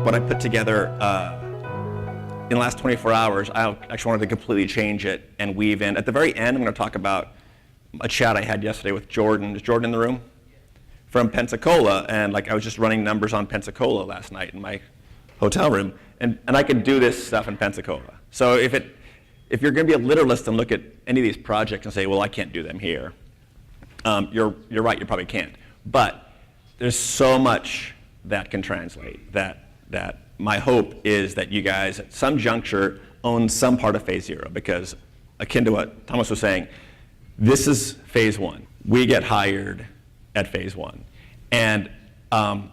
What I put together in the last 24 hours, I actually wanted to completely change it and weave in. At the very end, I'm going to talk about a chat I had yesterday with Jordan. Is Jordan in the room? From Pensacola, and I was just running numbers on Pensacola last night in my hotel room, and I could do this stuff in Pensacola. So if you're going to be a literalist and look at any of these projects and say, well, I can't do them here, you're right, you probably can't. But there's so much that can translate that my hope is that you guys at some juncture own some part of phase zero, because akin to what Thomas was saying, this is phase one. We get hired at phase one. And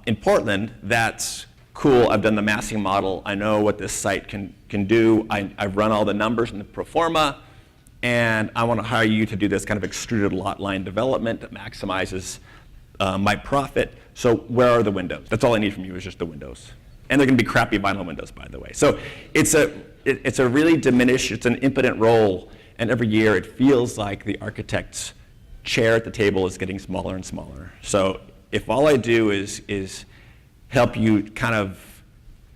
in Portland, that's cool. I've done the massing model. I know what this site can do. I've run all the numbers in the pro forma, and I want to hire you to do this kind of extruded lot line development that maximizes my profit. So where are the windows? That's all I need from you is just the windows. And they're going to be crappy vinyl windows, by the way. So it's a really diminished, it's an impotent role, and every year it feels like the architect's chair at the table is getting smaller and smaller. So if all I do is help you kind of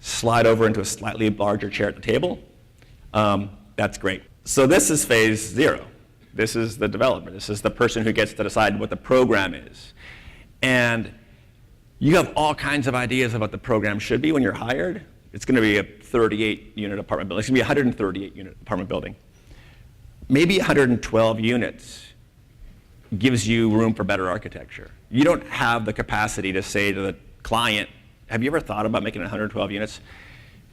slide over into a slightly larger chair at the table, that's great. So this is phase zero. This is the developer. This is the person who gets to decide what the program is. And you have all kinds of ideas of what the program should be when you're hired. It's going to be a 38-unit apartment building. It's going to be a 138-unit apartment building. Maybe 112 units gives you room for better architecture. You don't have the capacity to say to the client, have you ever thought about making it 112 units?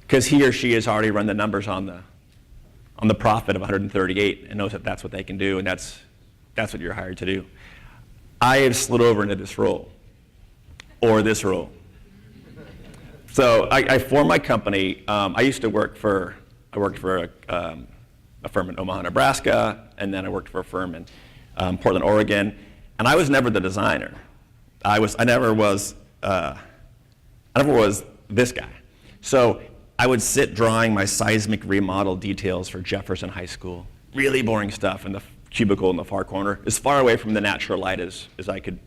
Because he or she has already run the numbers on the profit of 138 and knows that that's what they can do, and that's what you're hired to do. I have slid over into this role, or this role. So I formed my company. I used to work for a firm in Omaha, Nebraska, and then I worked for a firm in Portland, Oregon, and I was never the designer. I never was this guy. So I would sit drawing my seismic remodel details for Jefferson High School. Really boring stuff in the cubicle in the far corner, as far away from the natural light as I could,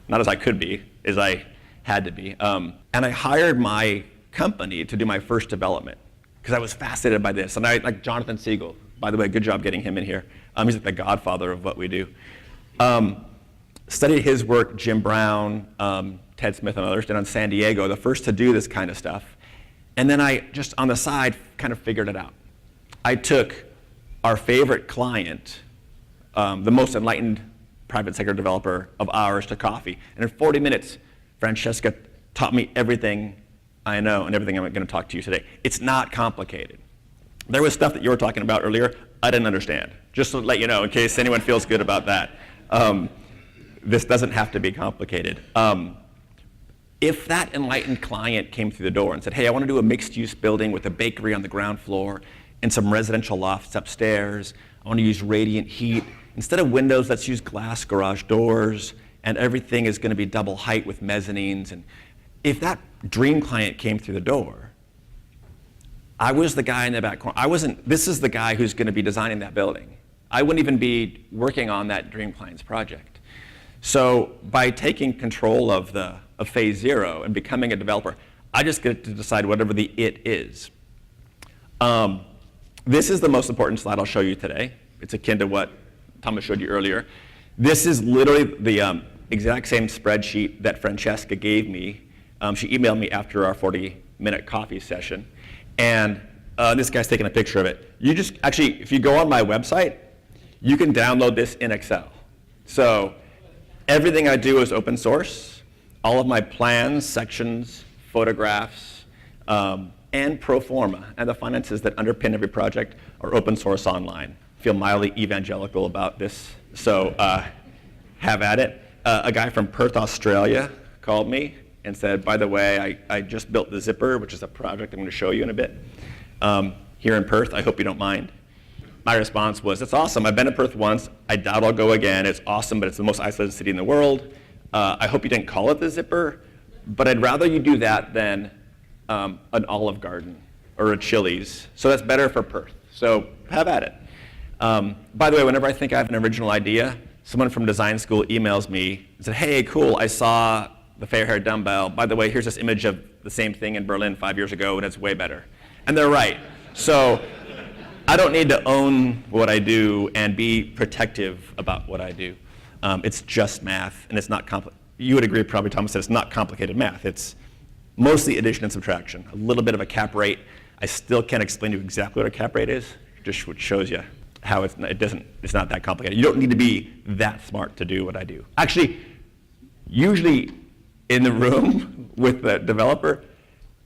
not as I could be, as I had to be. And I hired my company to do my first development, because I was fascinated by this. And I like Jonathan Siegel, by the way, good job getting him in here. He's like the godfather of what we do. Studied his work, Jim Brown, Ted Smith, and others did on San Diego, the first to do this kind of stuff. And then I just on the side kind of figured it out. I took our favorite client, the most enlightened private sector developer of ours, to coffee. And in 40 minutes, Francesca taught me everything I know and everything I'm going to talk to you today. It's not complicated. There was stuff that you were talking about earlier I didn't understand. Just to let you know, in case anyone feels good about that. This doesn't have to be complicated. If that enlightened client came through the door and said, hey, I want to do a mixed-use building with a bakery on the ground floor and some residential lofts upstairs, I want to use radiant heat. Instead of windows, let's use glass garage doors, and everything is going to be double height with mezzanines. And if that dream client came through the door, I was the guy in the back corner. This is the guy who's going to be designing that building. I wouldn't even be working on that dream client's project. So by taking control of phase zero and becoming a developer, I just get to decide whatever the it is. This is the most important slide I'll show you today. It's akin to what Thomas showed you earlier. This is literally the exact same spreadsheet that Francesca gave me. She emailed me after our 40-minute coffee session. And this guy's taking a picture of it. If you go on my website, you can download this in Excel. So everything I do is open source. All of my plans, sections, photographs, and pro forma, and the finances that underpin every project are open source online. Feel mildly evangelical about this, so have at it. A guy from Perth, Australia called me and said, by the way, I just built the Zipper, which is a project I'm going to show you in a bit, here in Perth. I hope you don't mind. My response was, that's awesome. I've been to Perth once. I doubt I'll go again. It's awesome, but it's the most isolated city in the world. I hope you didn't call it the Zipper, but I'd rather you do that than an Olive Garden or a Chili's. So that's better for Perth. So have at it. By the way, whenever I think I have an original idea, someone from design school emails me and said, hey, cool, I saw the fair hair dumbbell. By the way, here's this image of the same thing in Berlin 5 years ago, and it's way better. And they're right. So I don't need to own what I do and be protective about what I do. It's just math, and it's not complicated. You would agree, probably, Thomas, that it's not complicated math. It's mostly addition and subtraction, a little bit of a cap rate. I still can't explain to you exactly what a cap rate is, just which shows you how it's not that complicated. You don't need to be that smart to do what I do. Actually, usually in the room with the developer,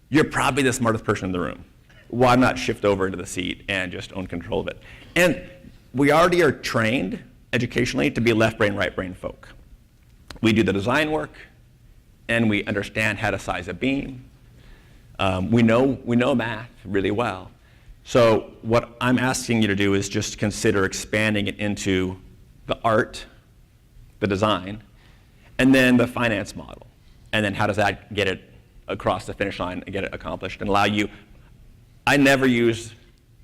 you're probably the smartest person in the room. Why not shift over into the seat and just own control of it? And we already are trained educationally to be left brain, right brain folk. We do the design work, and we understand how to size a beam. We know math really well. So what I'm asking you to do is just consider expanding it into the art, the design, and then the finance model. And then how does that get it across the finish line and get it accomplished and allow you. I never use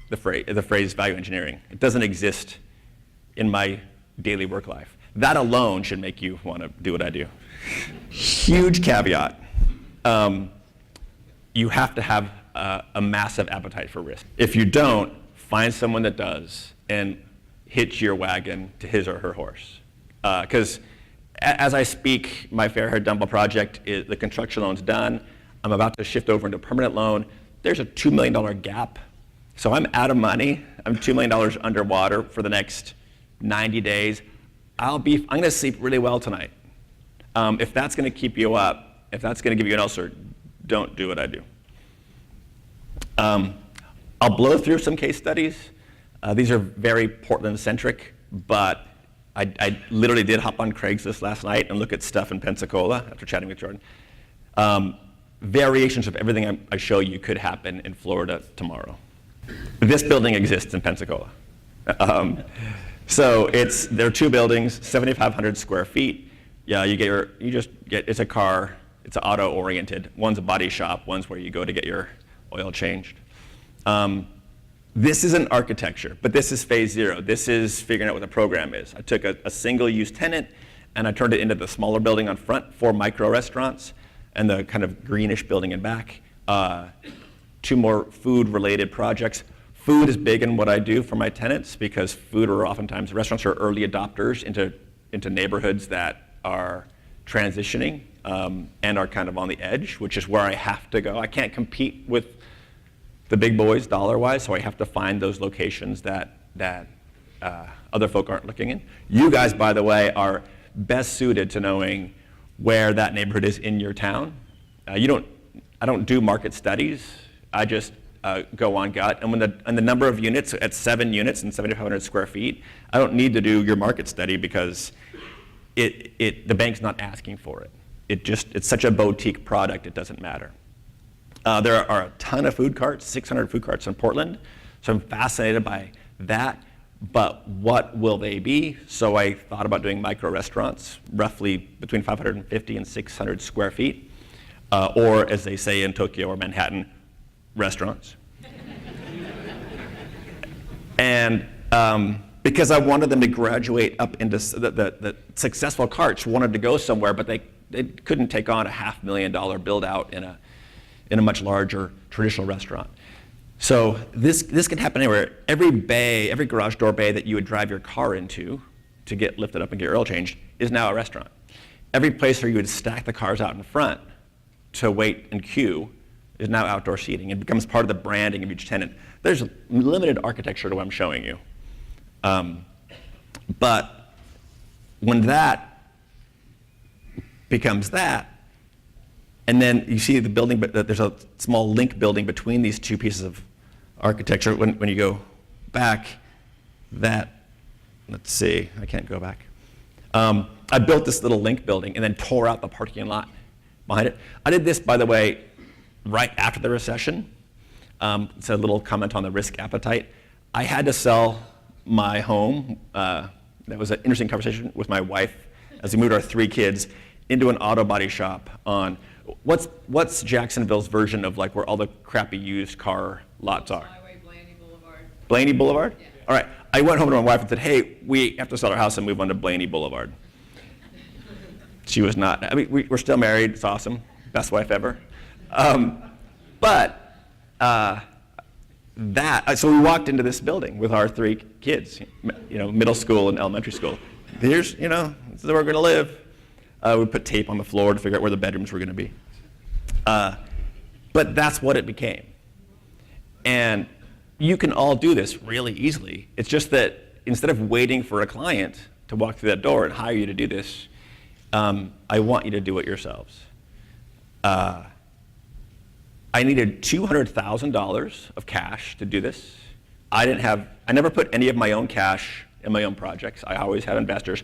the phrase value engineering. It doesn't exist in my daily work life. That alone should make you want to do what I do. Huge caveat. You have to have a massive appetite for risk. If you don't, find someone that does and hitch your wagon to his or her horse. Because as I speak, my fair hair dumbbell project, the construction loan's done. I'm about to shift over into a permanent loan. There's a $2 million gap. So I'm out of money. I'm $2 million underwater for the next 90 days. I'm going to sleep really well tonight. If that's going to keep you up, if that's going to give you an ulcer, don't do what I do. I'll blow through some case studies. These are very Portland-centric, but I literally did hop on Craigslist last night and look at stuff in Pensacola after chatting with Jordan. Variations of everything I show you could happen in Florida tomorrow. This building exists in Pensacola. So there are two buildings, 7,500 square feet. Yeah, it's a car, it's auto-oriented. One's a body shop, one's where you go to get your oil changed. This isn't architecture, but this is phase 0. This is figuring out what the program is. I took a single-use tenant and I turned it into the smaller building on front, 4 micro restaurants, and the kind of greenish building in back. 2 more food-related projects. Food is big in what I do for my tenants because restaurants are early adopters into neighborhoods that are transitioning and are kind of on the edge, which is where I have to go. I can't compete with the big boys dollar-wise, so I have to find those locations that other folk aren't looking in. You guys, by the way, are best suited to knowing where that neighborhood is in your town. I don't do market studies. I just go on gut. And when the number of units at 7 units and 7,500 square feet, I don't need to do your market study because the bank's not asking for it. It's such a boutique product, it doesn't matter. There are a ton of food carts, 600 food carts in Portland. So I'm fascinated by that. But what will they be? So I thought about doing micro restaurants, roughly between 550 and 600 square feet, or as they say in Tokyo or Manhattan, restaurants. And because I wanted them to graduate up into the successful carts wanted to go somewhere, but they couldn't take on a $500,000 build out in a much larger traditional restaurant. So this can happen anywhere. Every garage door bay that you would drive your car into to get lifted up and get your oil changed is now a restaurant. Every place where you would stack the cars out in front to wait and queue is now outdoor seating. It becomes part of the branding of each tenant. There's limited architecture to what I'm showing you. But when that becomes that, and then you see the building, but there's a small link building between these two pieces of architecture. When you go back, let's see, I can't go back. I built this little link building and then tore out the parking lot behind it. I did this, by the way, right after the recession. It's a little comment on the risk appetite. I had to sell my home. That was an interesting conversation with my wife as we moved our 3 kids into an auto body shop on what's Jacksonville's version of like where all the crappy used car lots are? Highway Blaney Boulevard. Blaney Boulevard? Yeah. All right. I went home to my wife and said, hey, we have to sell our house and move on to Blaney Boulevard. She was not. I mean, we're still married. It's awesome. Best wife ever. But so we walked into this building with our 3 kids, middle school and elementary school. Here's, this is where we're going to live. We put tape on the floor to figure out where the bedrooms were going to be. But that's what it became. And you can all do this really easily. It's just that instead of waiting for a client to walk through that door and hire you to do this, I want you to do it yourselves. I needed $200,000 of cash to do this. I never put any of my own cash in my own projects. I always had investors.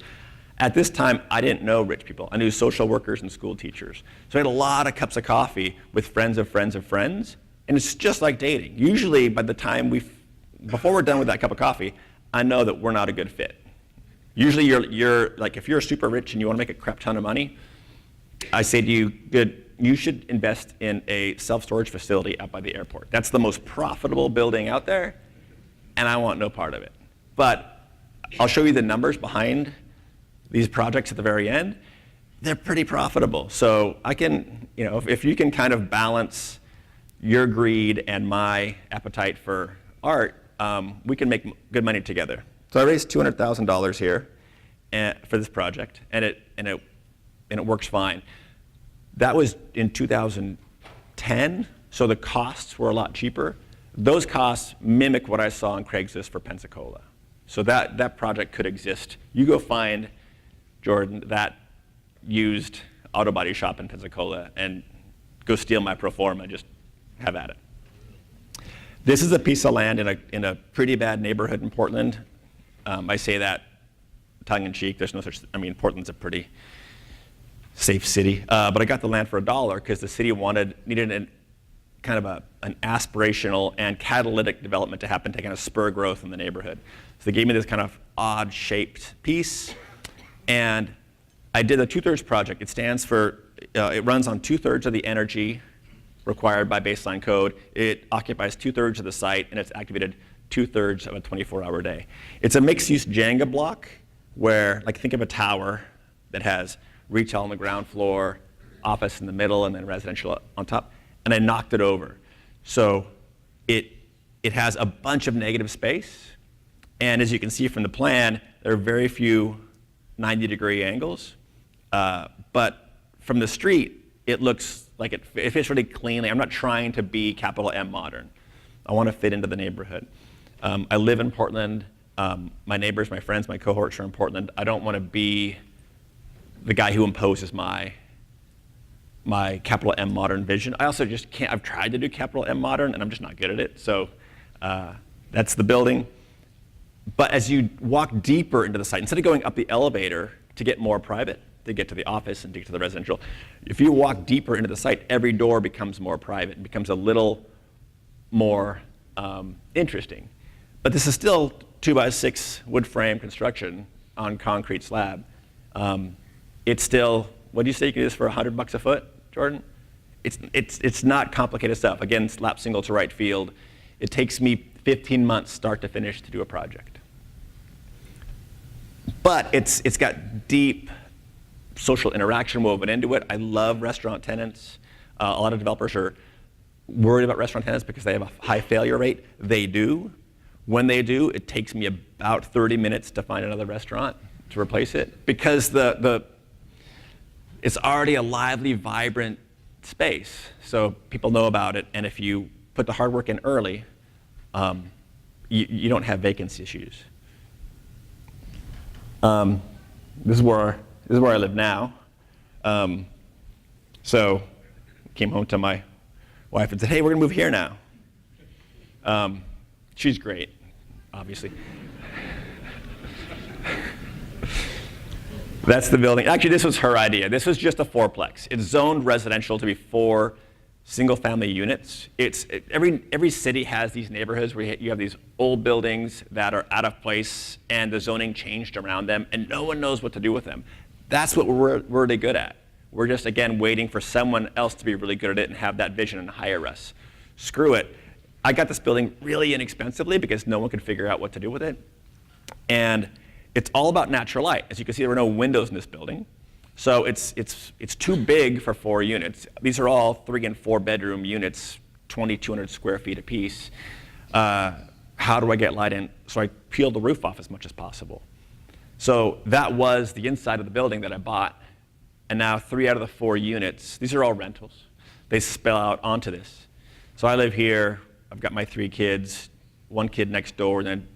At this time, I didn't know rich people. I knew social workers and school teachers. So I had a lot of cups of coffee with friends of friends of friends, and it's just like dating. Usually, by the time before we're done with that cup of coffee, I know that we're not a good fit. Usually, you're like, if you're super rich and you want to make a crap ton of money, I say to you, good, you should invest in a self-storage facility out by the airport. That's the most profitable building out there, and I want no part of it. But I'll show you the numbers behind these projects at the very end. They're pretty profitable. So I can, if you can kind of balance your greed and my appetite for art, we can make good money together. So I raised $200,000 here for this project, and it works fine. That was in 2010, so the costs were a lot cheaper. Those costs mimic what I saw on Craigslist for Pensacola. So that project could exist. You go find, Jordan, that used auto body shop in Pensacola and go steal my pro forma, just have at it. This is a piece of land in a pretty bad neighborhood in Portland. I say that tongue in cheek. There's no such, Portland's a pretty safe city. But I got the land for $1 because the city needed an aspirational and catalytic development to happen to kind of spur growth in the neighborhood. So they gave me this kind of odd shaped piece, and I did the 2/3 project. It stands for, it runs on 2/3 of the energy required by baseline code. It occupies 2/3 of the site, and it's activated 2/3 of a 24-hour day. It's a mixed-use Jenga block where, think of a tower that has retail on the ground floor, office in the middle, and then residential on top, and I knocked it over. So it has a bunch of negative space, and as you can see from the plan, there are very few 90-degree angles, but from the street, it looks like it fits really cleanly. I'm not trying to be capital M modern. I want to fit into the neighborhood. I live in Portland. My neighbors, my friends, my cohorts are in Portland. I don't want to be the guy who imposes my capital M modern vision. I also just can't. I've tried to do capital M modern, and I'm just not good at it. So that's the building. But as you walk deeper into the site, instead of going up the elevator to get more private, to get to the office and to get to the residential, if you walk deeper into the site, every door becomes more private and becomes a little more interesting. But this is still 2x6 wood frame construction on concrete slab. It's still, what do you say you can do this for $100 a foot, Jordan? It's not complicated stuff. Again, slap single to right field. It takes me 15 months start to finish to do a project. But it's got deep social interaction woven into it. I love restaurant tenants. A lot of developers are worried about restaurant tenants because they have a high failure rate. They do. When they do, it takes me about 30 minutes to find another restaurant to replace it because it's already a lively, vibrant space. So people know about it, and if you put the hard work in early, you don't have vacancy issues. This is where I live now. So came home to my wife and said, hey, we're gonna move here now. She's great, obviously. That's the building. Actually, this was her idea. This was just a fourplex. It's zoned residential to be 4 single-family units. Every city has these neighborhoods where you have these old buildings that are out of place and the zoning changed around them and no one knows what to do with them. That's what we're really good at. We're just, again, waiting for someone else to be really good at it and have that vision and hire us. Screw it. I got this building really inexpensively because no one could figure out what to do with it. And it's all about natural light. As you can see, there were no windows in this building. So it's too big for 4 units. These are all 3 and 4 bedroom units, 2,200 square feet apiece. How do I get light in? So I peeled the roof off as much as possible. So that was the inside of the building that I bought. And now 3 out of the 4 units, these are all rentals. They spill out onto this. So I live here. I've got my 3 kids, 1 kid next door, and then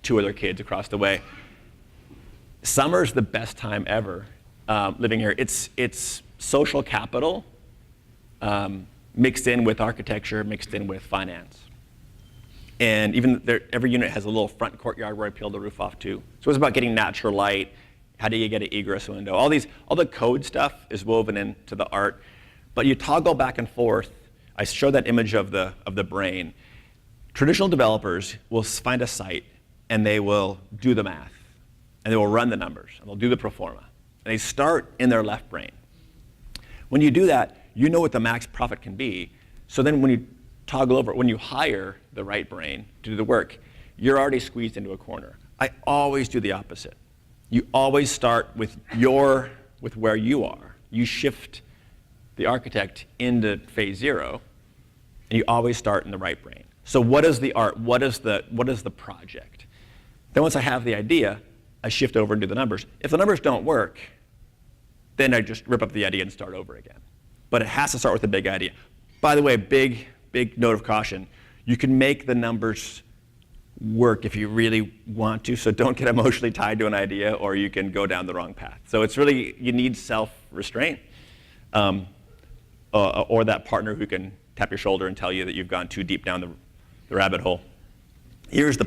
2 other kids across the way. Summer's the best time ever living here. It's social capital mixed in with architecture, mixed in with finance. And even every unit has a little front courtyard where I peeled the roof off too. So it's about getting natural light. How do you get an egress window? All the code stuff is woven into the art, but you toggle back and forth. I show that image of the brain. Traditional developers will find a site and they will do the math, and they will run the numbers, and they'll do the pro forma. And they start in their left brain. When you do that, you know what the max profit can be. So then when you toggle over, when you hire the right brain to do the work, you're already squeezed into a corner. I always do the opposite. You always start with where you are. You shift the architect into phase 0, and you always start in the right brain. So what is the art? What is the project? Then once I have the idea, I shift over and do the numbers. If the numbers don't work, then I just rip up the idea and start over again. But it has to start with a big idea. By the way, big note of caution. You can make the numbers work if you really want to, so don't get emotionally tied to an idea, or you can go down the wrong path. So it's really, you need self-restraint, or that partner who can tap your shoulder and tell you that you've gone too deep down the rabbit hole. Here's the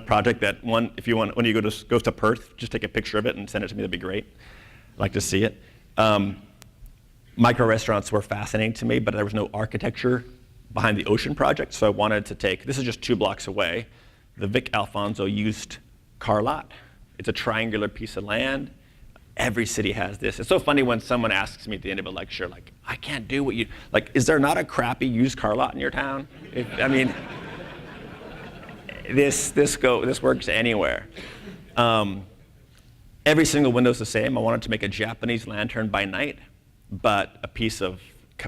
project that if you want, when you go to Perth, just take a picture of it and send it to me. That'd be great. I'd like to see it. Micro restaurants were fascinating to me, but there was no architecture behind the Ocean project, so I wanted to take, this is just 2 blocks away, the Vic Alfonso used car lot. It's a triangular piece of land. Every city has this. It's so funny when someone asks me at the end of a lecture, like, I can't do what you, like, is there not a crappy used car lot in your town? I mean, this works anywhere. Every single window's the same. I wanted to make a Japanese lantern by night, but a piece of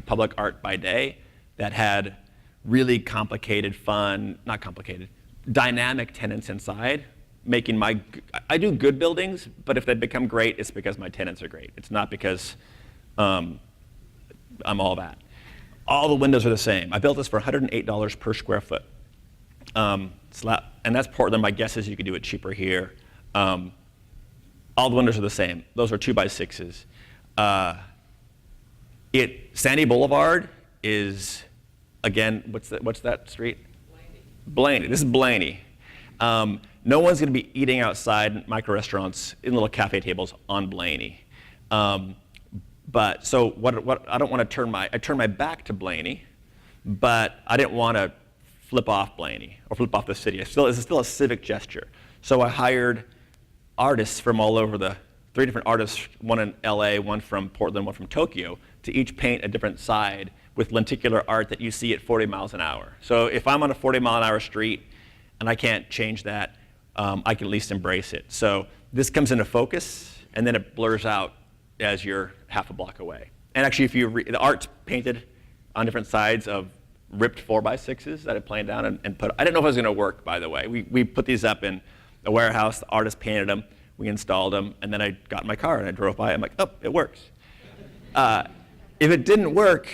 public art by day that had really complicated, dynamic tenants inside, I do good buildings, but if they become great, it's because my tenants are great. It's not because I'm all that. All the windows are the same. I built this for $108 per square foot. And that's Portland. My guess is you could do it cheaper here. All the windows are the same. Those are 2x6s. Sandy Boulevard is, again, what's that street? Blaney. This is Blaney. No one's going to be eating outside micro restaurants in little cafe tables on Blaney. But so what I don't want to I turned my back to Blaney, but I didn't want to flip off Blaney or flip off the city. It's still a civic gesture. So I hired artists from all over 3 different artists, one in LA, one from Portland, one from Tokyo, to each paint a different side with lenticular art that you see at 40 miles an hour. So if I'm on a 40 mile an hour street and I can't change that, I can at least embrace it. So this comes into focus and then it blurs out as you're half a block away. And actually, if the art's painted on different sides of ripped 4x6s that I planed down and put. I didn't know if it was going to work, by the way. We put these up in a warehouse. The artist painted them. We installed them, and then I got in my car and I drove by. I'm like, oh, it works. If it didn't work,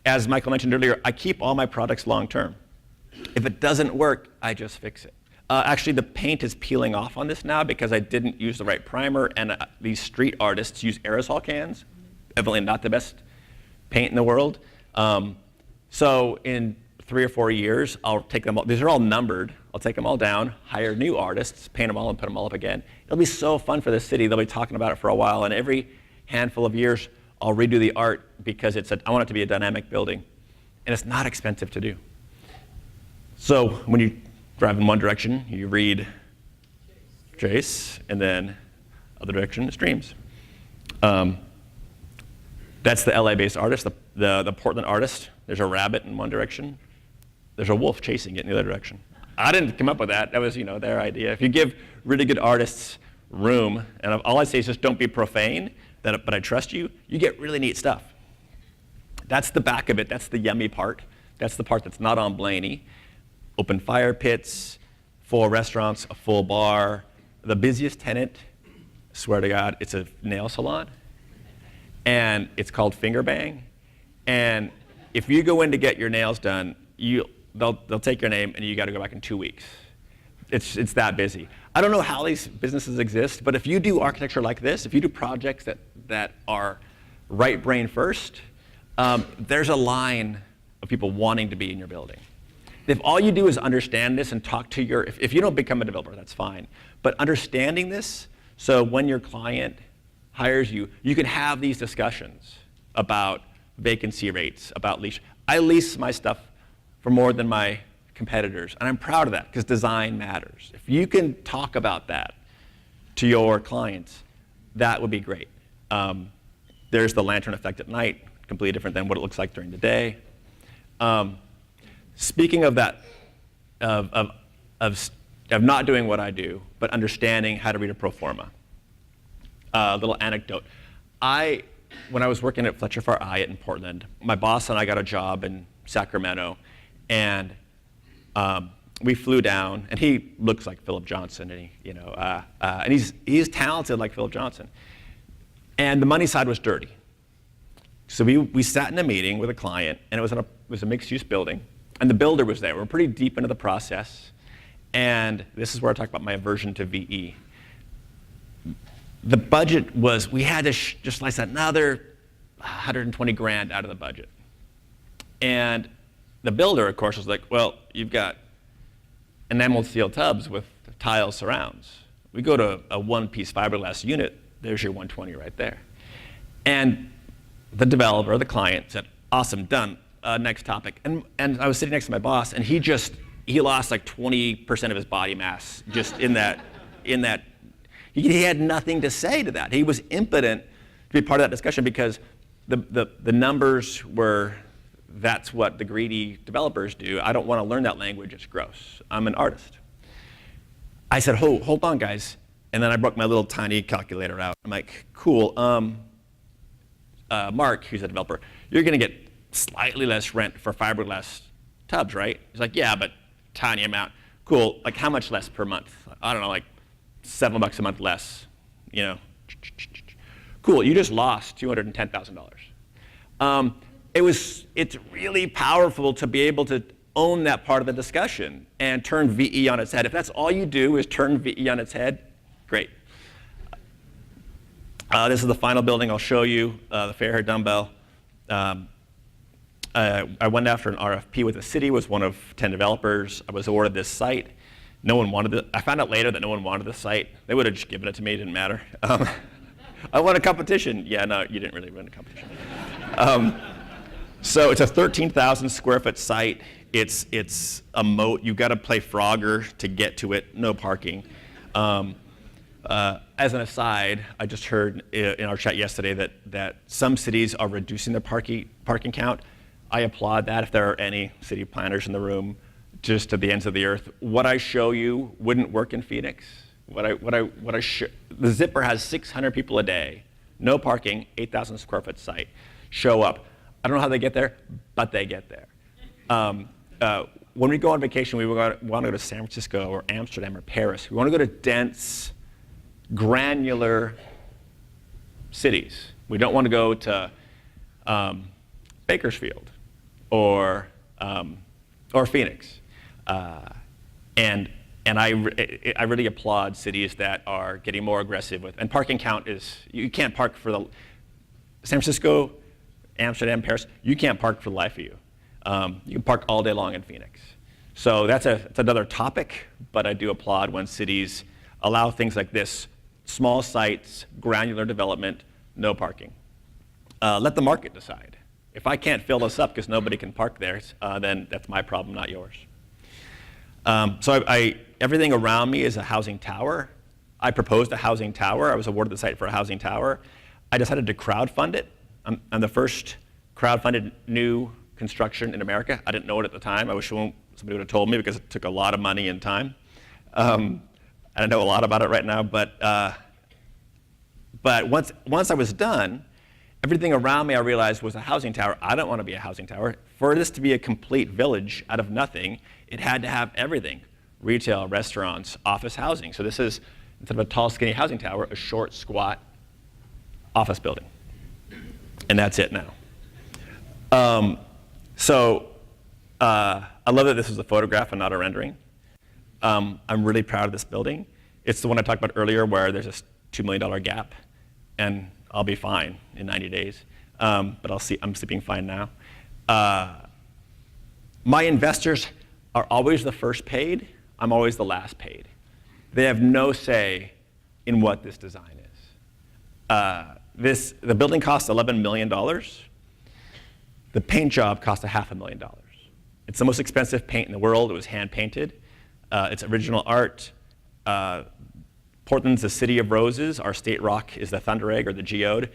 as Michael mentioned earlier, I keep all my products long term. If it doesn't work, I just fix it. Actually, the paint is peeling off on this now because I didn't use the right primer, and these street artists use aerosol cans. Evidently not the best paint in the world. So in 3 or 4 years, I'll take them all. These are all numbered. I'll take them all down, hire new artists, paint them all, and put them all up again. It'll be so fun for the city. They'll be talking about it for a while, and every handful of years, I'll redo the art because I want it to be a dynamic building, and it's not expensive to do. So when you drive in one direction, you read Chase, and then other direction, Streams. That's the LA-based artist, the Portland artist. There's a rabbit in one direction. There's a wolf chasing it in the other direction. I didn't come up with that. That was, their idea. If you give really good artists room, and all I say is just don't be profane, but I trust you, you get really neat stuff. That's the back of it. That's the yummy part. That's the part that's not on Blaney. Open fire pits, 4 restaurants, a full bar. The busiest tenant, swear to God, it's a nail salon. And it's called Finger Bang. And if you go in to get your nails done, they'll take your name and you got to go back in 2 weeks. It's that busy. I don't know how these businesses exist, but if you do architecture like this, if you do projects that are right brain first, there's a line of people wanting to be in your building. If all you do is understand this and talk to if you don't become a developer, that's fine. But understanding this, so when your client hires you, you can have these discussions about vacancy rates, about lease. I lease my stuff for more than my competitors, and I'm proud of that because design matters. If you can talk about that to your clients, that would be great. There's the lantern effect at night, completely different than what it looks like during the day. Speaking of that, of not doing what I do, but understanding how to read a pro forma. Little anecdote. When I was working at Fletcher Farr Iott in Portland, my boss and I got a job in Sacramento, and we flew down, and he looks like Philip Johnson, and and he's talented like Philip Johnson. And the money side was dirty. So we sat in a meeting with a client, and it was a mixed-use building, and the builder was there. We're pretty deep into the process, and this is where I talk about my aversion to VE. The budget was, we had to just slice another 120 grand out of the budget. And the builder, of course, was like, well, you've got enameled steel tubs with tile surrounds. We go to a one-piece fiberglass unit, there's your 120 right there. And the developer, the client, said, awesome, done, next topic. And I was sitting next to my boss, and he lost like 20% of his body mass just in that. He had nothing to say to that. He was impotent to be part of that discussion because the numbers were, that's what the greedy developers do. I don't want to learn that language, it's gross. I'm an artist. I said, hold on, guys. And then I broke my little tiny calculator out. I'm like, cool, Mark, who's a developer, you're gonna get slightly less rent for fiberglass tubs, right? He's like, yeah, but tiny amount. Cool, like how much less per month? I don't know, like $7 a month less, Cool, you just lost $210,000. It's really powerful to be able to own that part of the discussion and turn VE on its head. If that's all you do is turn VE on its head, great. This is the final building I'll show you, the Fairhair Dumbbell. I went after an RFP with the city, was one of 10 developers. I was awarded this site. No one wanted it. I found out later that no one wanted the site. They would have just given it to me, it didn't matter. I won a competition. Yeah, no, you didn't really win a competition. So it's a 13,000 square foot site. It's a moat. You've got to play Frogger to get to it, no parking. As an aside, I just heard in our chat yesterday that some cities are reducing their parking count. I applaud that if there are any city planners in the room, just to the ends of the earth. What I show you wouldn't work in Phoenix. The Zipper has 600 people a day, no parking, 8,000 square foot site, show up. I don't know how they get there, but they get there. When we go on vacation, we want to go to San Francisco or Amsterdam or Paris. We want to go to dense, granular cities. We don't want to go to Bakersfield or Phoenix. And I really applaud cities that are getting more aggressive with, and parking count is, you can't park for San Francisco, Amsterdam, Paris, you can't park for the life of you. You can park all day long in Phoenix. So that's another topic, but I do applaud when cities allow things like this, small sites, granular development, no parking. Let the market decide. If I can't fill this up because nobody can park there, then that's my problem, not yours. So everything around me is a housing tower. I proposed a housing tower. I was awarded the site for a housing tower. I decided to crowdfund it. I'm the first crowdfunded new construction in America. I didn't know it at the time. I wish somebody would have told me because it took a lot of money and time. I know a lot about it right now, but once I was done, everything around me I realized was a housing tower. I don't want to be a housing tower. For this to be a complete village out of nothing, it had to have everything: retail, restaurants, office housing. So this is, instead of a tall, skinny housing tower, a short, squat office building. And that's it now. I love that this is a photograph and not a rendering. I'm really proud of this building. It's the one I talked about earlier where there's a $2 million gap, and I'll be fine in 90 days. But I'm sleeping fine now. My investors are always the first paid. I'm always the last paid. They have no say in what this design is. The building cost $11 million. The paint job cost $500,000. It's the most expensive paint in the world. It was hand painted. It's original art. Portland's the city of roses. Our state rock is the thunder egg or the geode.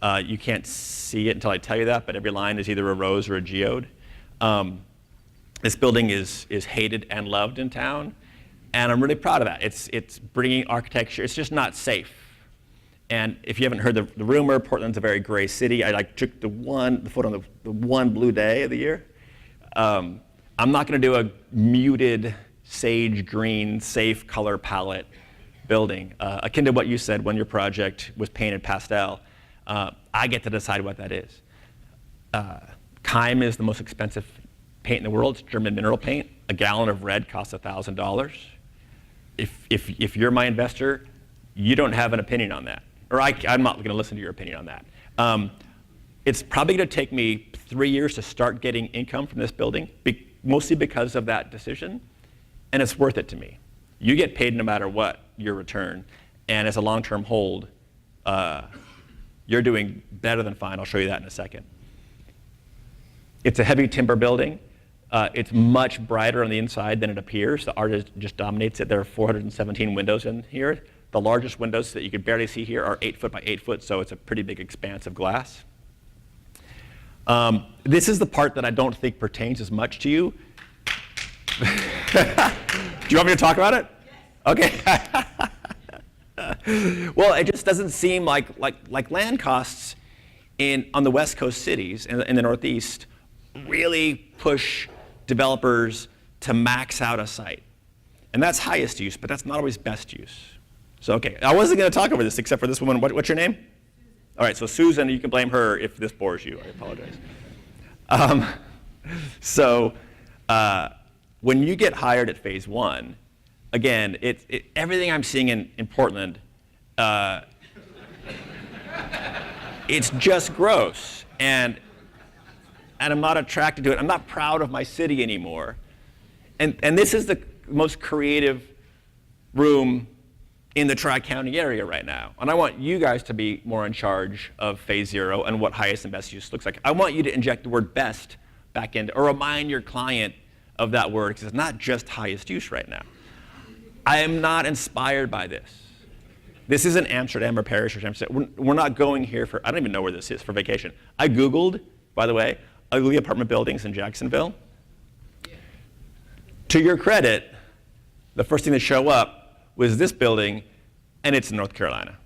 You can't see it until I tell you that, but every line is either a rose or a geode. This building is hated and loved in town, and I'm really proud of that. It's bringing architecture. It's just not safe. And if you haven't heard the rumor, Portland's a very gray city. I took the photo on the one blue day of the year. I'm not going to do a muted sage green, safe color palette building, akin to what you said when your project was painted pastel. I get to decide what that is. Keim is the most expensive paint in the world. It's German mineral paint. A gallon of red costs $1,000. If you're my investor, you don't have an opinion on that. Or I'm not going to listen to your opinion on that. It's probably going to take me 3 years to start getting income from this building, mostly because of that decision, and it's worth it to me. You get paid no matter what your return, and as a long-term hold, you're doing better than fine. I'll show you that in a second. It's a heavy timber building. It's much brighter on the inside than it appears. The artist just dominates it. There are 417 windows in here. The largest windows that you can barely see here are 8 foot by 8 foot, so it's a pretty big expanse of glass. This is the part that I don't think pertains as much to you. Do you want me to talk about it? Yes. Okay. Well, it just doesn't seem like land costs on the West Coast cities in the Northeast really push developers to max out a site. And that's highest use, but that's not always best use. So, okay, I wasn't going to talk over this except for this woman. What's your name? Susan. All right, so Susan, you can blame her if this bores you. I apologize. When you get hired at phase one, again, everything I'm seeing in Portland, it's just gross. And I'm not attracted to it. I'm not proud of my city anymore. And this is the most creative room in the Tri-County area right now. And I want you guys to be more in charge of phase zero and what highest and best use looks like. I want you to inject the word best back into, or remind your client of that word, because it's not just highest use right now. I am not inspired by this. This isn't Amsterdam or Paris or San Francisco. We're not going here for, I don't even know where this is, for vacation. I Googled, by the way, ugly apartment buildings in Jacksonville. To your credit, the first thing to show up was this building, and it's in North Carolina.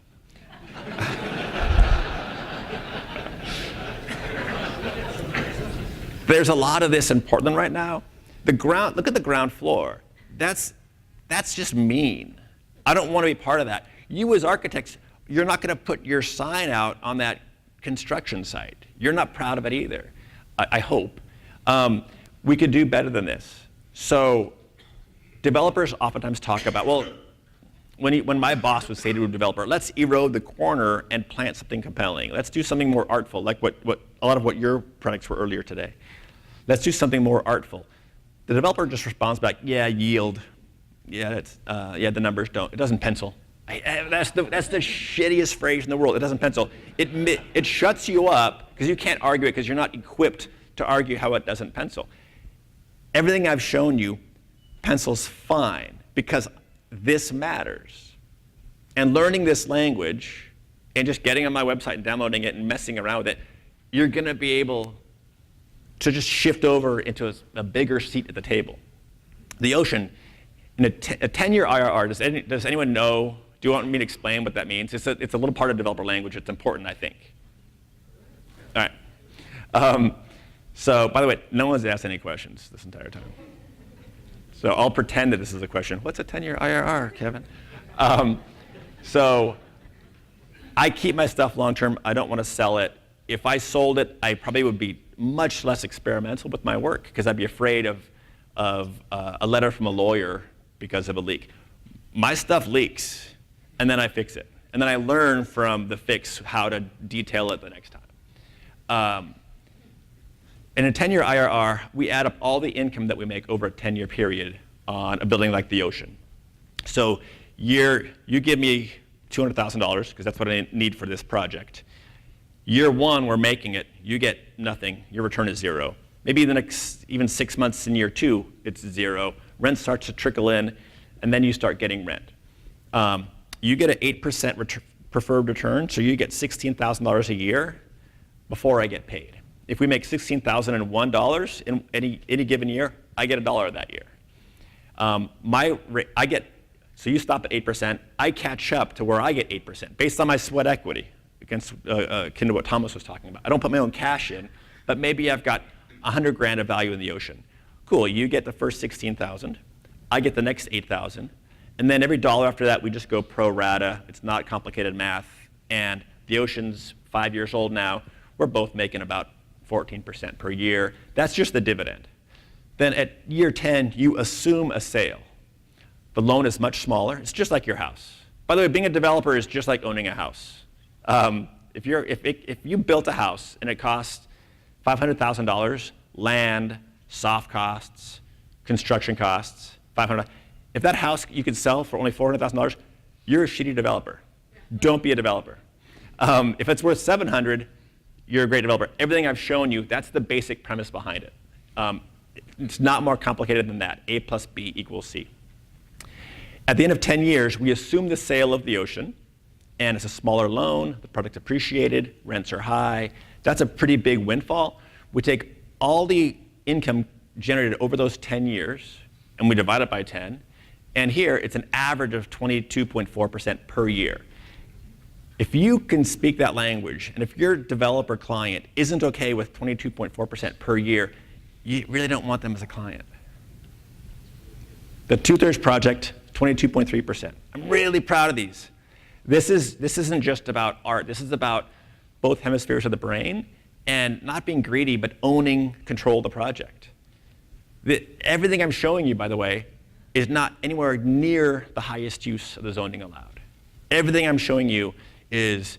There's a lot of this in Portland right now. Look at the ground floor. That's just mean. I don't want to be part of that. You as architects, you're not going to put your sign out on that construction site. You're not proud of it either, I hope. We could do better than this. So developers oftentimes talk about, well, when my boss would say to a developer, let's erode the corner and plant something compelling. Let's do something more artful, like what a lot of what your products were earlier today. Let's do something more artful. The developer just responds back, yeah, yield. Yeah, the numbers don't. It doesn't pencil. That's the shittiest phrase in the world. It doesn't pencil. It shuts you up because you can't argue it because you're not equipped to argue how it doesn't pencil. Everything I've shown you pencils fine because this matters. And learning this language and just getting on my website and downloading it and messing around with it, you're going to be able to just shift over into a bigger seat at the table. The ocean, And a 10-year IRR, does anyone know? Do you want me to explain what that means? It's a little part of developer language. It's important, I think. All right. So, by the way, no one's asked any questions this entire time. So I'll pretend that this is a question. What's a 10-year IRR, Kevin? So I keep my stuff long-term. I don't want to sell it. If I sold it, I probably would be much less experimental with my work because I'd be afraid of a letter from a lawyer because of a leak. My stuff leaks, and then I fix it. And then I learn from the fix how to detail it the next time. In a 10-year IRR, we add up all the income that we make over a 10-year period on a building like the Ocean. So you give me $200,000, because that's what I need for this project. Year one, we're making it. You get nothing. Your return is zero. Maybe the next even 6 months in year two, it's zero. Rent starts to trickle in, and then you start getting rent. You get an 8% preferred return, so you get $16,000 a year before I get paid. If we make $16,001 in any given year, I get $1 of that year. So you stop at 8%, I catch up to where I get 8% based on my sweat equity, against akin to what Thomas was talking about. I don't put my own cash in, but maybe I've got 100 grand of value in the Ocean. Cool, you get the first 16,000, I get the next 8,000, and then every dollar after that we just go pro rata. It's not complicated math, and the Ocean's 5 years old now. We're both making about 14% per year. That's just the dividend. Then at year 10, you assume a sale. The loan is much smaller. It's just like your house. By the way, being a developer is just like owning a house. If you built a house and it cost $500,000, land, soft costs, construction costs, $500,000. If that house you could sell for only $400,000, you're a shitty developer. Don't be a developer. If it's worth $700,000, you're a great developer. Everything I've shown you, that's the basic premise behind it. It's not more complicated than that. A plus B equals C. At the end of 10 years, we assume the sale of the Ocean, and it's a smaller loan, the product's appreciated, rents are high. That's a pretty big windfall. We take all the income generated over those 10 years, and we divide it by 10, and here it's an average of 22.4% per year. If you can speak that language, and if your developer client isn't okay with 22.4% per year, you really don't want them as a client. The Two-Thirds project, 22.3%. I'm really proud of these. This isn't just about art. This is about both hemispheres of the brain and not being greedy, but owning control of the project. Everything I'm showing you, by the way, is not anywhere near the highest use of the zoning allowed. Everything I'm showing you is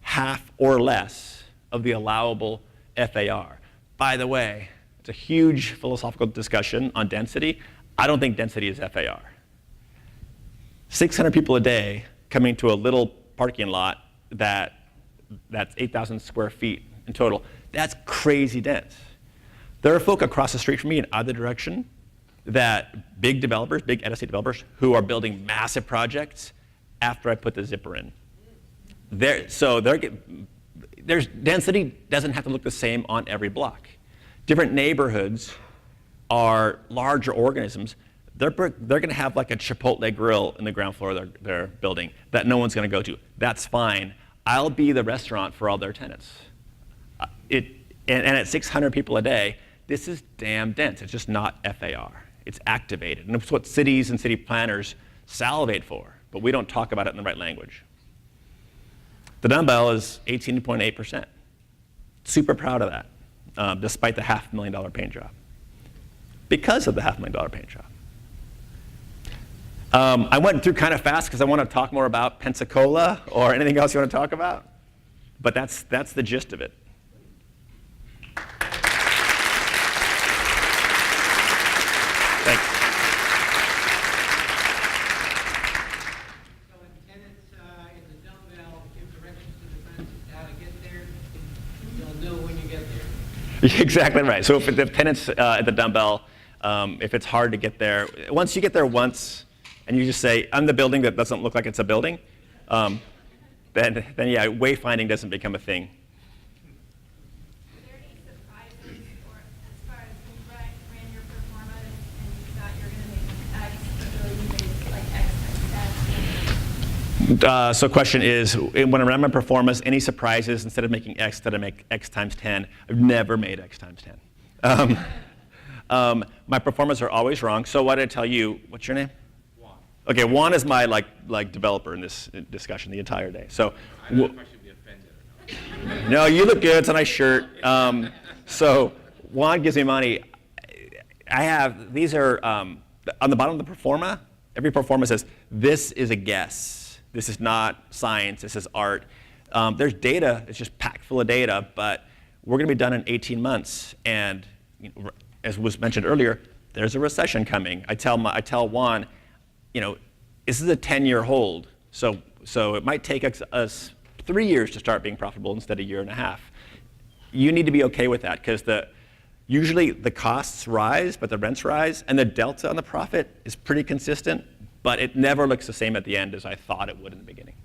half or less of the allowable FAR. By the way, it's a huge philosophical discussion on density. I don't think density is FAR. 600 people a day coming to a little parking lot that's 8,000 square feet in total. That's crazy dense. There are folk across the street from me in either direction that big developers, big estate developers, who are building massive projects after I put the zipper in. There's density doesn't have to look the same on every block. Different neighborhoods are larger organisms. They're going to have like a Chipotle grill in the ground floor of their building that no one's going to go to. That's fine. I'll be the restaurant for all their tenants. And at 600 people a day, this is damn dense. It's just not FAR. It's activated. And it's what cities and city planners salivate for, but we don't talk about it in the right language. The dumbbell is 18.8%. Super proud of that, despite the $500,000 paint job. Because of the $500,000 paint job. I went through kind of fast because I want to talk more about Pensacola or anything else you want to talk about. But that's the gist of it. Thanks. So when tenants in the dumbbell give directions to the fence how to get there, you'll know when you get there. Exactly right. So if the tenants at the dumbbell, if it's hard to get there, once you get there once, and you just say, I'm the building that doesn't look like it's a building, then yeah, wayfinding doesn't become a thing. Were there any surprises or as far as when you ran your performance and you thought you were going to make X, but really So question is, when I run my performance, any surprises? Instead of making X, did I make X times 10? I've never made X times 10. My performers are always wrong. So what did I tell you? What's your name? Juan. Okay, Juan is my like developer in this discussion the entire day. So. I don't know if I should be offended or not. No, you look good. It's a nice shirt. So Juan gives me money. I have, these are, on the bottom of the performa, every performa says, this is a guess. This is not science. This is art. There's data. It's just packed full of data. But we're going to be done in 18 months. And as was mentioned earlier, there's a recession coming. I tell Juan, this is a 10-year hold. So it might take us 3 years to start being profitable instead of a year and a half. You need to be okay with that because usually the costs rise, but the rents rise, and the delta on the profit is pretty consistent, but it never looks the same at the end as I thought it would in the beginning.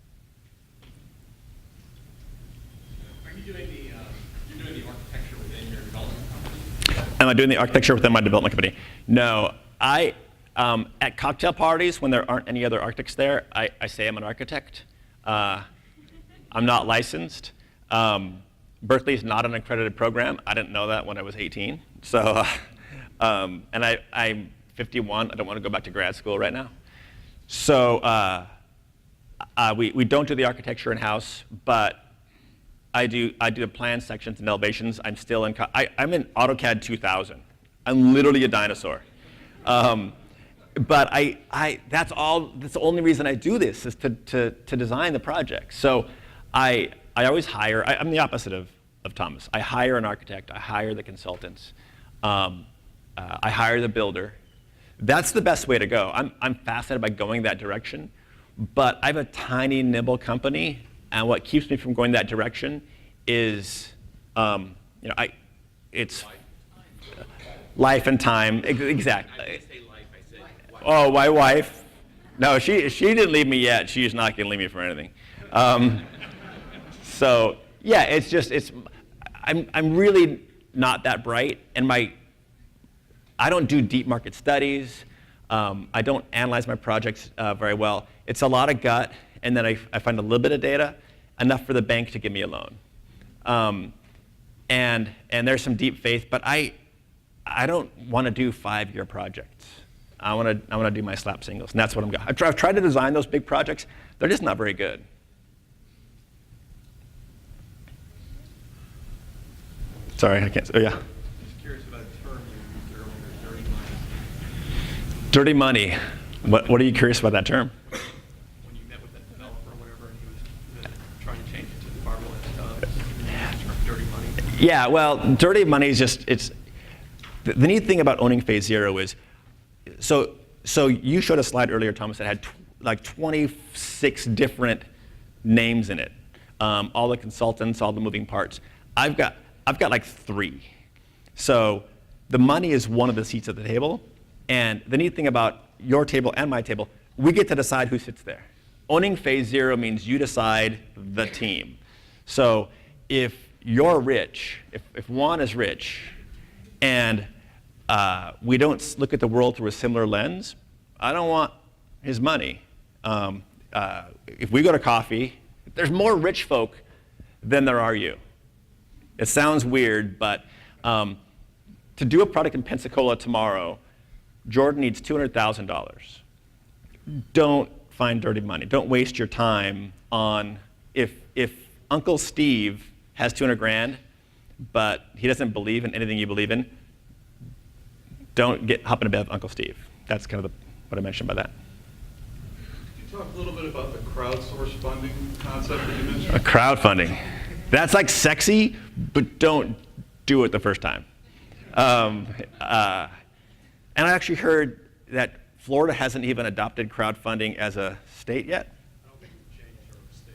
Are you doing the architecture within your development company? Am I doing the architecture within my development company? No. At cocktail parties, when there aren't any other architects there, I say I'm an architect. I'm not licensed. Berkeley is not an accredited program. I didn't know that when I was 18. So, and I'm 51. I don't want to go back to grad school right now. So we don't do the architecture in-house, but I do the plan sections and elevations. I'm still in, I'm in AutoCAD 2000. I'm literally a dinosaur. But that's the only reason I do this is to design the project. So I always hire, I'm the opposite of Thomas. I hire an architect, I hire the consultants, I hire the builder. That's the best way to go. I'm fascinated by going that direction, but I have a tiny, nimble company, and what keeps me from going that direction is, it's life and time, exactly. I didn't say life, I said wife. Oh, my wife. No, she didn't leave me yet. She's not going to leave me for anything. So yeah, I'm really not that bright, and I don't do deep market studies. I don't analyze my projects very well. It's a lot of gut, and then I find a little bit of data, enough for the bank to give me a loan. And there's some deep faith, but I don't want to do 5-year projects. I want to do my slap singles, and that's what I'm going. I've tried to design those big projects. They're just not very good. Sorry, I can't. Oh yeah. Just curious about a term you used earlier, Dirty dirty money. money. What are you curious about that term? When you met with that developer or whatever, and he was trying to change it to environmental stuff, dirty money. Yeah, well, dirty money is just, the neat thing about owning Phase Zero is, so you showed a slide earlier, Thomas, that had like 26 different names in it. All the consultants, all the moving parts. I've got like 3. So the money is one of the seats at the table. And the neat thing about your table and my table, we get to decide who sits there. Owning Phase Zero means you decide the team. So if you're rich, if Juan is rich, and we don't look at the world through a similar lens, I don't want his money. If we go to coffee, there's more rich folk than there are you. It sounds weird, but to do a product in Pensacola tomorrow, Jordan needs $200,000. Don't find dirty money. Don't waste your time on, if Uncle Steve has 200 grand, but he doesn't believe in anything you believe in, don't hop in bed with Uncle Steve. That's kind of what I mentioned by that. Could you talk a little bit about the crowdsource funding concept that you mentioned? Crowdfunding. That's like sexy, but don't do it the first time. And I actually heard that Florida hasn't even adopted crowdfunding as a state yet. I don't think we've changed our state.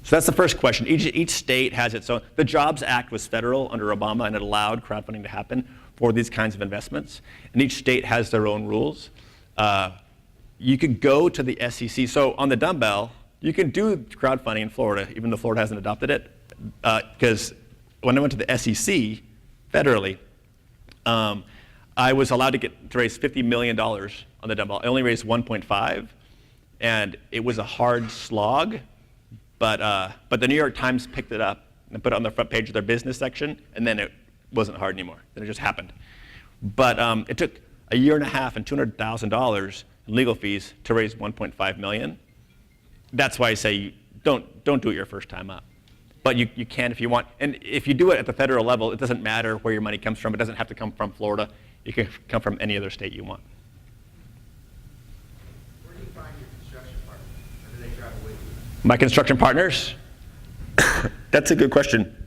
So that's the first question. Each state has its own. The Jobs Act was federal under Obama, and it allowed crowdfunding to happen for these kinds of investments. And each state has their own rules. You could go to the SEC. So on the dumbbell, you can do crowdfunding in Florida, even though Florida hasn't adopted it. Because when I went to the SEC federally, I was allowed to raise $50 million on the dumbbell. I only raised 1.5. And it was a hard slog, but the New York Times picked it up and put it on the front page of their business section, and then it wasn't hard anymore. Then it just happened. But it took a year and a half and $200,000 in legal fees to raise $1.5 million. That's why I say don't do it your first time up. But you can if you want. And if you do it at the federal level, it doesn't matter where your money comes from. It doesn't have to come from Florida. It can come from any other state you want. Where do you find your construction partners? Or do they travel with you? My construction partners? That's a good question.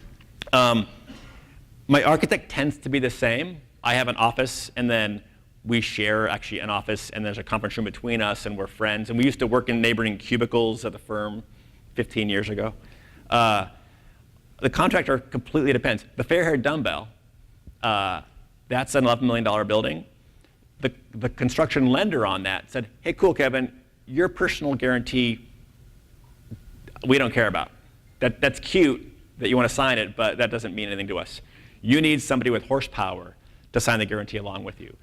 My architect tends to be the same. I have an office, and then we share actually an office, and there's a conference room between us, and we're friends. And we used to work in neighboring cubicles at the firm 15 years ago. The contractor completely depends. The Fairhair Dumbbell, that's an $11 million building. The construction lender on that said, hey, cool, Kevin, your personal guarantee, we don't care about. That's cute that you want to sign it, but that doesn't mean anything to us. You need somebody with horsepower to sign the guarantee along with you.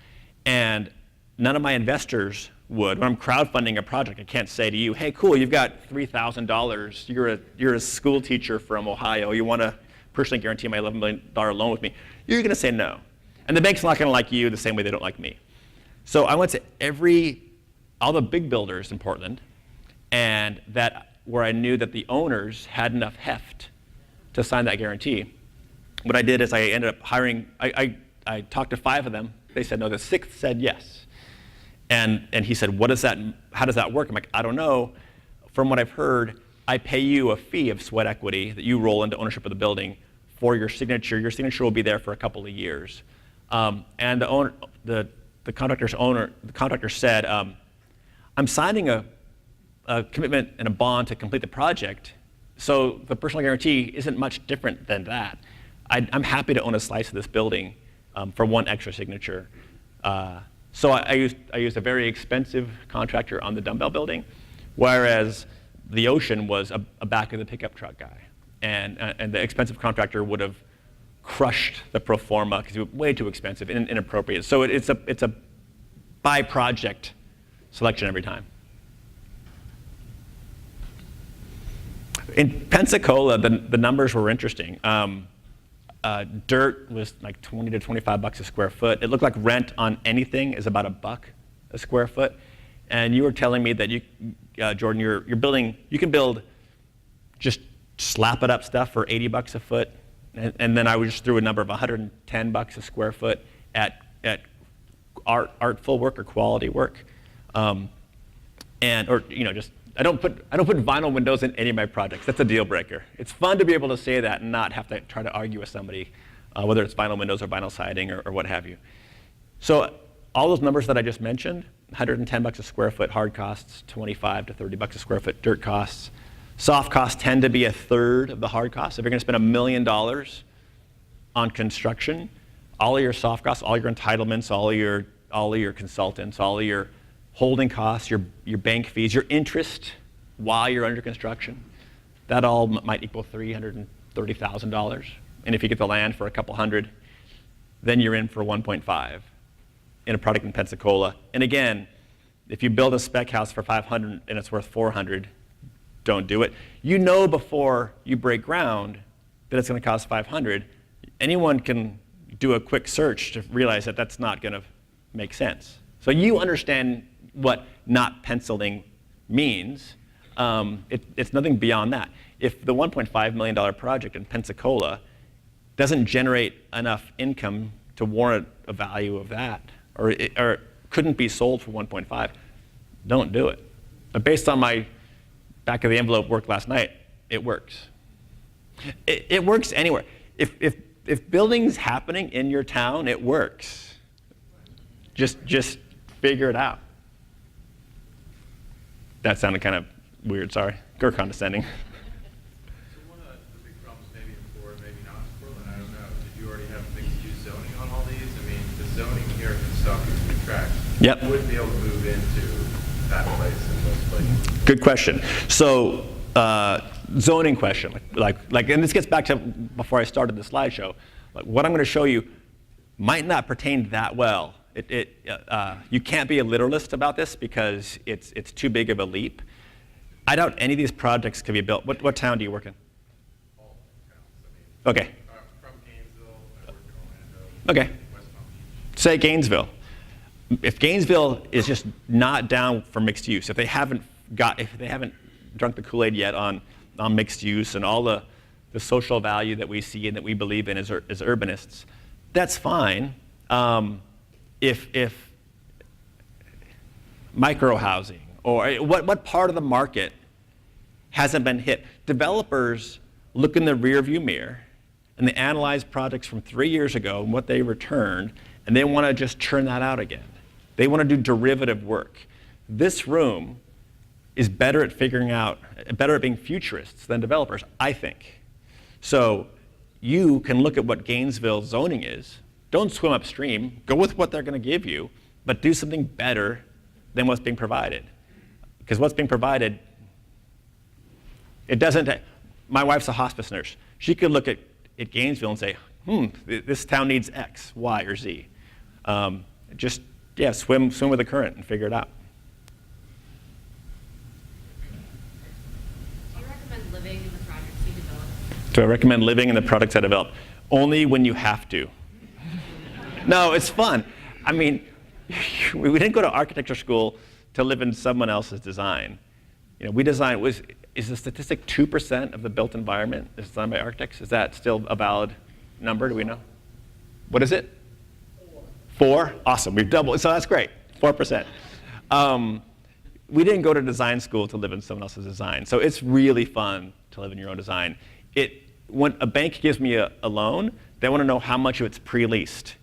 And none of my investors would. When I'm crowdfunding a project, I can't say to you, hey, cool, you've got $3,000. You're a school teacher from Ohio. You want to personally guarantee my $11 million loan with me. You're going to say no. And the bank's not going to like you the same way they don't like me. So I went to all the big builders in Portland, and where I knew that the owners had enough heft to sign that guarantee. What I did is I ended up hiring, I talked to 5 of them. They said no. The 6th said yes. And he said, how does that work? I'm like, I don't know. From what I've heard, I pay you a fee of sweat equity that you roll into ownership of the building for your signature. Your signature will be there for a couple of years. And the contractor said, I'm signing a commitment and a bond to complete the project, so the personal guarantee isn't much different than that. I'm happy to own a slice of this building for one extra signature. So I used a very expensive contractor on the dumbbell building, whereas the Ocean was a back of the pickup truck guy. And the expensive contractor would have crushed the pro forma because it was way too expensive and inappropriate. So it's a by project selection every time. In Pensacola, the numbers were interesting. Dirt was like 20 to 25 bucks a square foot. It looked like rent on anything is about $1 a square foot. And you were telling me that Jordan, you can build just slap it up stuff for 80 bucks a foot. And then I just threw a number of 110 bucks a square foot at artful work or quality work. I don't put vinyl windows in any of my projects. That's a deal breaker. It's fun to be able to say that and not have to try to argue with somebody, whether it's vinyl windows or vinyl siding or what have you. So all those numbers that I just mentioned, 110 bucks a square foot hard costs, 25 to 30 bucks a square foot dirt costs. Soft costs tend to be a third of the hard costs. If you're going to spend $1 million on construction, all of your soft costs, all your entitlements, all of your consultants, all of your holding costs, your bank fees, your interest while you're under construction, that all might equal $330,000. And if you get the land for a couple hundred, then you're in for 1.5 in a project in Pensacola. And again, if you build a spec house for 500 and it's worth 400, don't do it. You know before you break ground that it's going to cost 500. Anyone can do a quick search to realize that that's not going to make sense. So you understand what not penciling means. It's nothing beyond that. If the $1.5 million project in Pensacola doesn't generate enough income to warrant a value of that, or it couldn't be sold for 1.5, don't do it. But based on my back of the envelope work last night, it works. It works anywhere. If building's happening in your town, it works. Just figure it out. That sounded kind of weird, sorry, or condescending. So one of the big problems maybe in Florida, maybe not in Portland, I don't know. Did you already have mixed-use zoning on all these? I mean, the zoning here in Kentucky is contract. Yep. You wouldn't be able to move into that place in those places. Good question. So zoning question, and this gets back to before I started the slideshow. Like what I'm going to show you might not pertain that well You can't be a literalist about this because it's too big of a leap. I doubt any of these projects can be built. What town do you work in? All towns, I mean, Okay. from Gainesville, I work in Orlando. Okay. West Palm Beach. Say Gainesville. If Gainesville is just not down for mixed use, if they haven't drunk the Kool-Aid yet on mixed use and all the social value that we see and that we believe in as urbanists, that's fine. If micro-housing or what part of the market hasn't been hit? Developers look in the rearview mirror and they analyze projects from 3 years ago and what they returned, and they want to just churn that out again. They want to do derivative work. This room is better at better at being futurists than developers, I think. So you can look at what Gainesville zoning is. Don't swim upstream. Go with what they're going to give you, but do something better than what's being provided. Because what's being provided, it doesn't. My wife's a hospice nurse. She could look at Gainesville and say, this town needs X, Y, or Z. Swim with the current and figure it out. Do you recommend living in the projects you develop? Do I recommend living in the products I develop? Only when you have to. No, it's fun. I mean, we didn't go to architecture school to live in someone else's design. We designed, is the statistic 2% of the built environment is designed by architects? Is that still a valid number? Do we know? What is it? 4? Awesome, we've doubled, so that's great, 4%. We didn't go to design school to live in someone else's design, so it's really fun to live in your own design. When a bank gives me a loan, they want to know how much of it's pre-leased.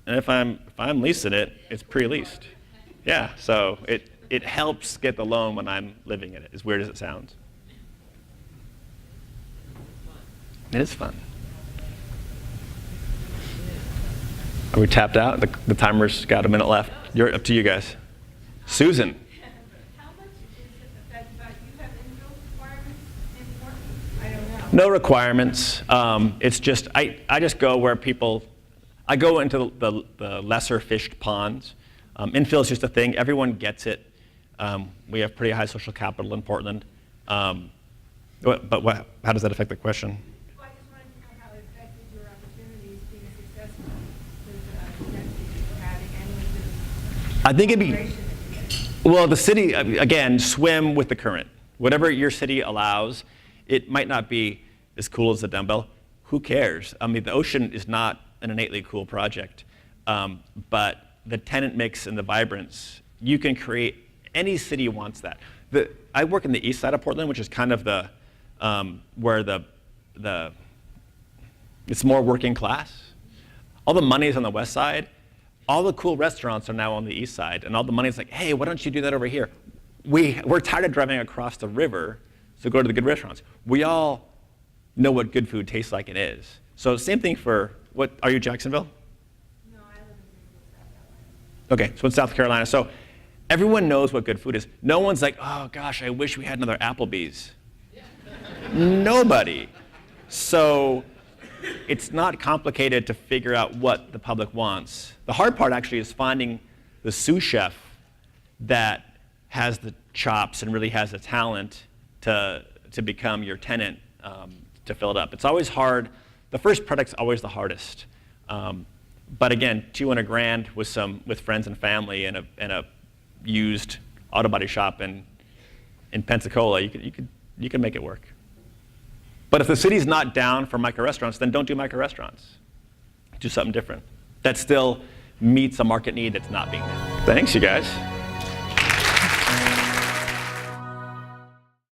And if I'm leasing it, it's pre-leased. Yeah, so it helps get the loan when I'm living in it, as weird as it sounds. It is fun. Are we tapped out? The timer's got a minute left. Up to you guys. Susan. How much is it affected by, do you have infill requirements in Portland? I don't know. No requirements. It's just, I just go where I go into the lesser fished ponds. Infill is just a thing. Everyone gets it. We have pretty high social capital in Portland. How does that affect the question? Well, I just wanted to know how it affected your opportunities being successful with the density you're having and with the I think it'd be, operation that you get. well, the city, again, swim with the current. Whatever your city allows, it might not be as cool as the dumbbell. Who cares? I mean, the ocean is not an innately cool project, but the tenant mix and the vibrance, you can create, any city wants that. I work in the east side of Portland, which is kind of where it's more working class. All the money is on the west side. All the cool restaurants are now on the east side, and all the money is like, hey, why don't you do that over here? We're tired of driving across the river, so go to the good restaurants. We all know what good food tastes like and is. So same thing for, are you Jacksonville? No, I live in Greenville, South Carolina. Okay, so in South Carolina. So everyone knows what good food is. No one's like, oh gosh, I wish we had another Applebee's. Nobody. So it's not complicated to figure out what the public wants. The hard part actually is finding the sous chef that has the chops and really has the talent to become your tenant, to fill it up. It's always hard. The first product's always the hardest. But again, $200,000 with friends and family and a used auto body shop in Pensacola, you can make it work. But if the city's not down for micro restaurants, then don't do micro restaurants. Do something different that still meets a market need that's not being met. Thanks, you guys.